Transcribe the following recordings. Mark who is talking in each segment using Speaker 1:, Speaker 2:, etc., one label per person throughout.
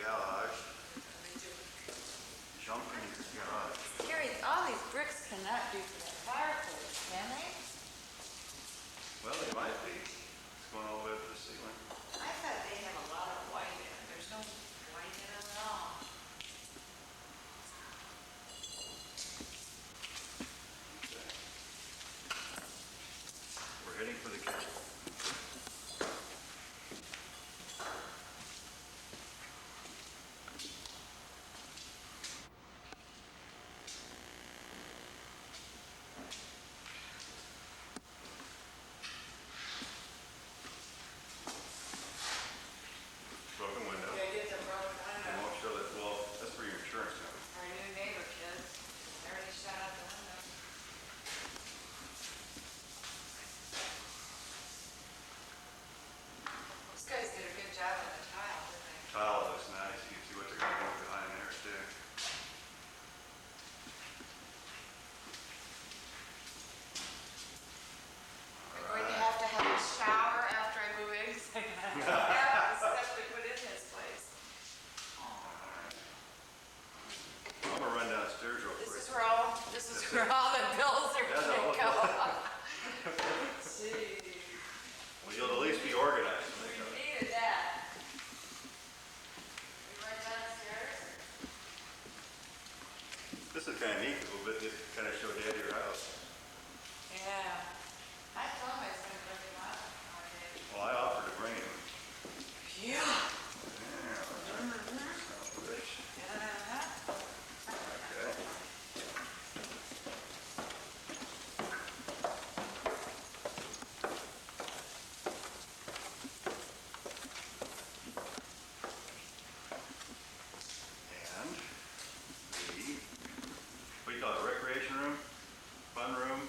Speaker 1: garage. Junk in your garage.
Speaker 2: Gary, all these bricks cannot do for that fireplace, can they?
Speaker 1: Well, they might be. It's going all the way up to the ceiling.
Speaker 2: I thought they have a lot of white in it. There's no white in it at all.
Speaker 1: Okay. We're heading for the kitchen. Broken window.
Speaker 2: Did I get the broken
Speaker 1: You
Speaker 2: window?
Speaker 1: won't show that. Well, that's for your insurance company.
Speaker 2: Our new neighbor kids. They already shut out the window. These guys did a good job on the tile, didn't they?
Speaker 1: Tile looks nice. You can see what they're going to do behind there too.
Speaker 2: I'm going to have a shower after I move in. 'Cause I gotta have the stuff they put in this place.
Speaker 1: I'm gonna run downstairs real quick.
Speaker 2: This is where all the bills are
Speaker 1: That's
Speaker 2: gonna
Speaker 1: all.
Speaker 2: go. Gee,
Speaker 1: Well, you'll at least be organized. when they
Speaker 2: we
Speaker 1: come.
Speaker 2: needed that. We run downstairs.
Speaker 1: This is kind of neat, a little bit. It kind of showed Dad your house.
Speaker 2: Yeah. I told him I was gonna bring him up one day.
Speaker 1: Well, I offered to bring him.
Speaker 2: Yeah.
Speaker 1: Yeah. Rich.
Speaker 2: Uh-huh.
Speaker 1: Okay. And what do you call it, recreation room, fun room,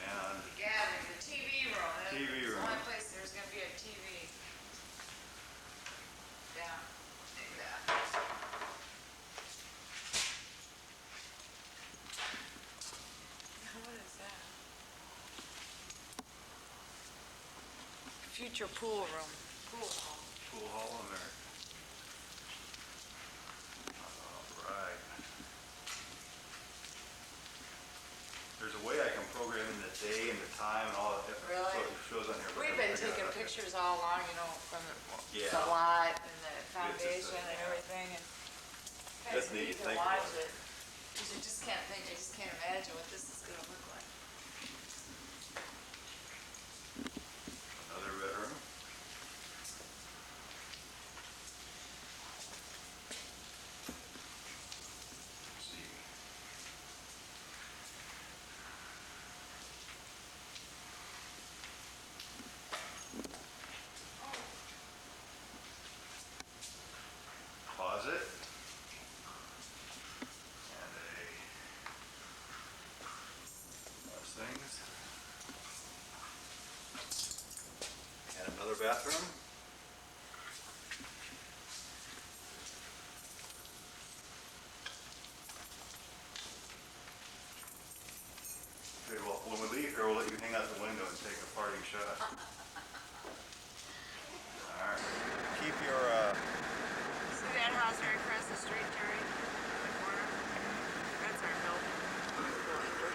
Speaker 1: and
Speaker 2: Gathering, the TV room.
Speaker 1: TV
Speaker 2: It's the
Speaker 1: room.
Speaker 2: only place there's gonna be a TV. Yeah. Yeah. What is that? Future pool room. Pool hall.
Speaker 1: pool hall in there. All right. There's a way I can program in the day and the time and all that different.
Speaker 2: Really?
Speaker 1: So it shows on here. but
Speaker 2: We've
Speaker 1: I
Speaker 2: been
Speaker 1: gotta figure
Speaker 2: taking
Speaker 1: it out.
Speaker 2: pictures all along, you know, from
Speaker 1: Yeah.
Speaker 2: the lot and the foundation and everything, and
Speaker 1: That's
Speaker 2: guys,
Speaker 1: neat.
Speaker 2: you
Speaker 1: Think
Speaker 2: can watch
Speaker 1: about it.
Speaker 2: it. Because you just can't think, I just can't imagine what this is gonna look like.
Speaker 1: Another bedroom. Let's see. Closet. And those things. And another bathroom. Okay, well, when we leave here, we'll let you hang out the window and take a parting shot. All right. Keep your,
Speaker 2: See that house right across the street, Terry? The corner? That's our building.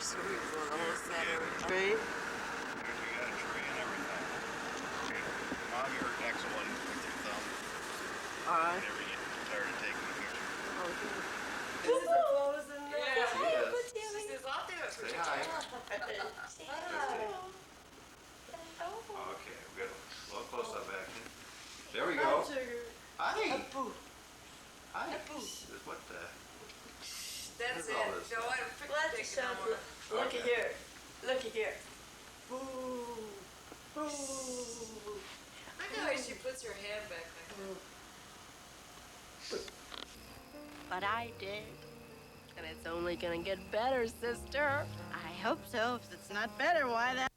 Speaker 2: So we go the whole center tree.
Speaker 1: you got a tree and everything. Okay, Mom, you're excellent with your thumb.
Speaker 2: Alright.
Speaker 1: Whenever you get tired of taking a picture.
Speaker 3: This is a clothes in there.
Speaker 2: Yeah.
Speaker 1: Yes.
Speaker 2: She says, I'll do it for
Speaker 1: Say
Speaker 2: you.
Speaker 1: hi.
Speaker 3: Oh.
Speaker 1: Okay, we got a little close up action. There we go. Hi.
Speaker 3: Boo.
Speaker 1: Hi.
Speaker 3: Boo.
Speaker 1: What the?
Speaker 2: That's
Speaker 1: Look at all
Speaker 2: it.
Speaker 1: this.
Speaker 2: Don't want to
Speaker 3: Glad to
Speaker 2: pick
Speaker 3: show
Speaker 2: no
Speaker 3: you.
Speaker 2: more.
Speaker 3: Looky
Speaker 1: Okay.
Speaker 3: here. Looky here. Boo. Boo.
Speaker 2: Look at the way she puts her hand back there.
Speaker 3: But I did. And it's only gonna get better, sister. I hope so. If it's not better, why that?